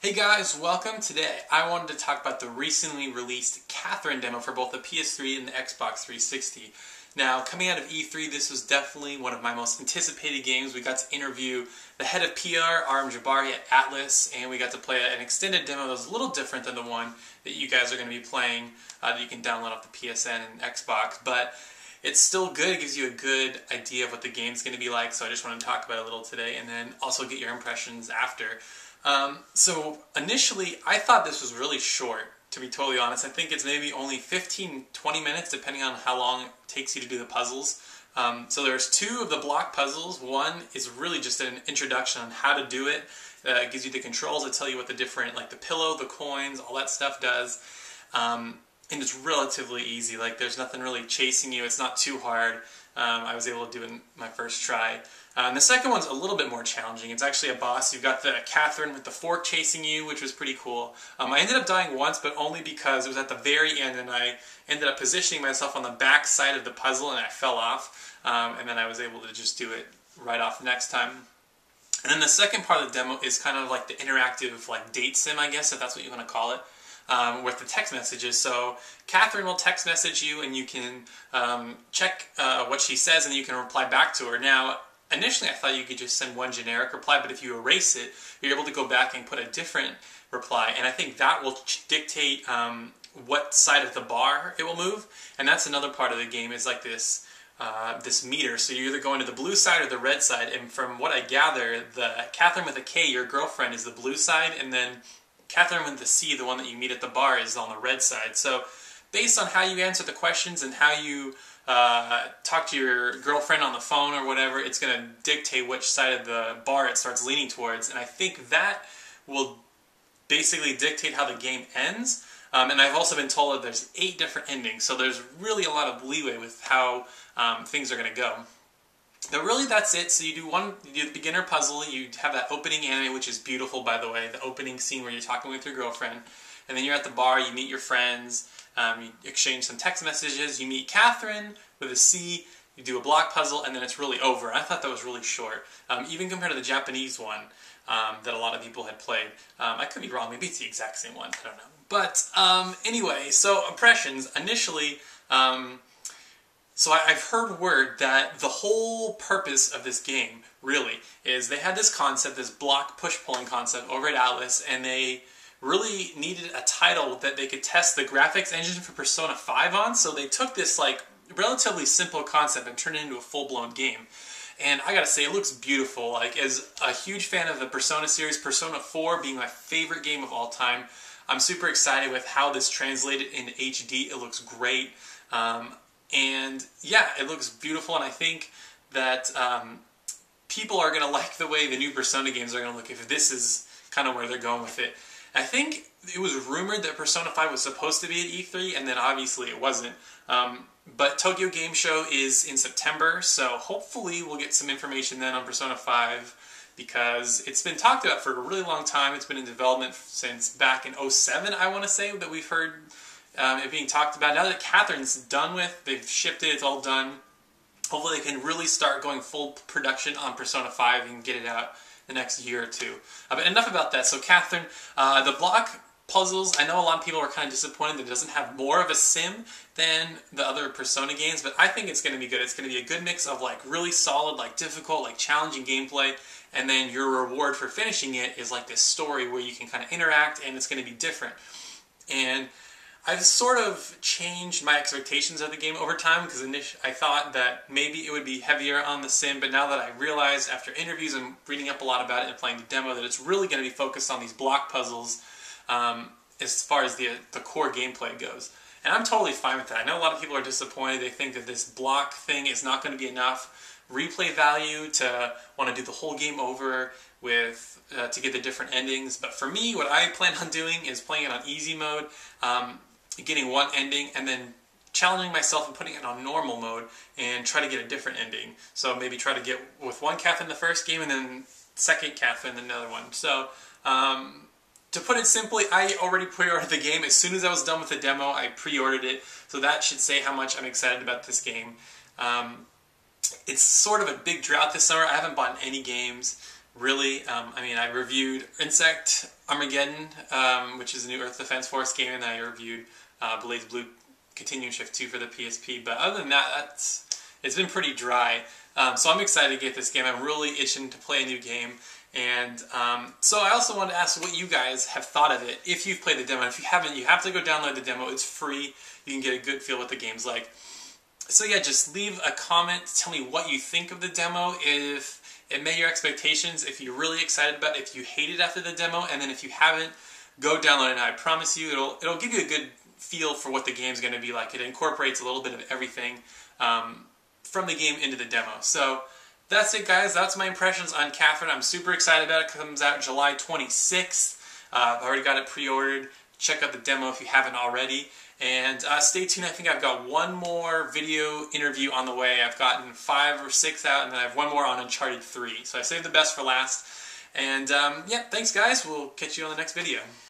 Hey guys, welcome. Today I wanted to talk about the recently released Catherine demo for both the PS3 and the Xbox 360. Now, coming out of E3, this was definitely one of my most anticipated games. We got to interview the head of PR, Aram Jabari at Atlus, and we got to play an extended demo that was a little different than the one that you guys are going to be playing that you can download off the PSN and Xbox, but it's still good. It gives you a good idea of what the game's going to be like, so I just want to talk about it a little today, and then also get your impressions after. So initially, I thought this was really short, to be totally honest. I think it's maybe only 15-20 minutes, depending on how long it takes you to do the puzzles. So there's two of the block puzzles. One is really just an introduction on how to do it. It gives you the controls that tell you what the different, like the pillow, the coins, all that stuff does. And it's relatively easy. Like, there's nothing really chasing you. It's not too hard. I was able to do it in my first try. And the second one's a little bit more challenging. It's actually a boss. You've got the Catherine with the fork chasing you, which was pretty cool. I ended up dying once, but only because it was at the very end, and I ended up positioning myself on the back side of the puzzle, and I fell off. And then I was able to just do it right off the next time. And then the second part of the demo is kind of like the interactive, like, date sim, I guess, if that's what you want to call it. With the text messages. So Catherine will text message you, and you can check what she says, and you can reply back to her. Now, initially I thought you could just send one generic reply, but if you erase it, you're able to go back and put a different reply, and I think that will dictate what side of the bar it will move. And that's another part of the game, is like this this meter. So you're either going to the blue side or the red side, and from what I gather, the Catherine with a K, your girlfriend, is the blue side, and then Catherine with the C, the one that you meet at the bar, is on the red side. So based on how you answer the questions and how you talk to your girlfriend on the phone or whatever, it's going to dictate which side of the bar it starts leaning towards. And I think that will basically dictate how the game ends. And I've also been told that there's 8 different endings, so there's really a lot of leeway with how things are going to go. But really, that's it. So you do the beginner puzzle, you have that opening anime, which is beautiful, by the way, the opening scene where you're talking with your girlfriend, and then you're at the bar, you meet your friends, you exchange some text messages, you meet Catherine with a C, you do a block puzzle, and then it's really over. I thought that was really short, even compared to the Japanese one that a lot of people had played. I could be wrong, maybe it's the exact same one, I don't know. But anyway, so impressions, initially, so I've heard word that the whole purpose of this game, really, is they had this concept, this block push-pulling concept over at Atlus, and they really needed a title that they could test the graphics engine for Persona 5 on, so they took this, like, relatively simple concept and turned it into a full-blown game. And I gotta say, it looks beautiful. Like, as a huge fan of the Persona series, Persona 4 being my favorite game of all time, I'm super excited with how this translated into HD. It looks great. And yeah, it looks beautiful, and I think that people are going to like the way the new Persona games are going to look if this is kind of where they're going with it. I think it was rumored that Persona 5 was supposed to be at E3, and then obviously it wasn't. But Tokyo Game Show is in September, so hopefully we'll get some information then on Persona 5, because it's been talked about for a really long time. It's been in development since back in 2007, I want to say, that we've heard it being talked about. Now that Catherine's done with, they've shipped it, it's all done. Hopefully they can really start going full production on Persona 5 and get it out the next year or two. But enough about that. So Catherine, the block puzzles, I know a lot of people are kind of disappointed that it doesn't have more of a sim than the other Persona games, but I think it's going to be good. It's going to be a good mix of, like, really solid, like, difficult, like, challenging gameplay, and then your reward for finishing it is like this story where you can kind of interact, and it's going to be different. And I've sort of changed my expectations of the game over time, because I thought that maybe it would be heavier on the sim, but now that I realized after interviews and reading up a lot about it and playing the demo that it's really going to be focused on these block puzzles as far as the core gameplay goes. And I'm totally fine with that. I know a lot of people are disappointed. They think that this block thing is not going to be enough replay value to want to do the whole game over with to get the different endings. But for me, what I plan on doing is playing it on easy mode, getting one ending, and then challenging myself and putting it on normal mode and try to get a different ending. So maybe try to get with one Catherine in the first game and then second Catherine in another one. So to put it simply, I already pre-ordered the game. As soon as I was done with the demo, I pre-ordered it. So that should say how much I'm excited about this game. It's sort of a big drought this summer. I haven't bought any games really. I mean, I reviewed Insect Armageddon, which is a new Earth Defense Force game, and I reviewed BlazBlue Continuum Shift 2 for the PSP. But other than that, it's been pretty dry. So I'm excited to get this game. I'm really itching to play a new game. And so I also wanted to ask what you guys have thought of it. If you've played the demo, if you haven't, you have to go download the demo. It's free. You can get a good feel what the game's like. So yeah, just leave a comment. Tell me what you think of the demo. If it met your expectations, if you're really excited about it, if you hate it after the demo, and then if you haven't, go download it. And I promise you, it'll give you a good feel for what the game's going to be like. It incorporates a little bit of everything from the game into the demo. So that's it, guys. That's my impressions on Catherine. I'm super excited about it. It comes out July 26th. I've already got it pre-ordered. Check out the demo if you haven't already. And stay tuned. I think I've got one more video interview on the way. I've gotten 5 or 6 out, and then I have one more on Uncharted 3. So I saved the best for last. And yeah, thanks, guys. We'll catch you on the next video.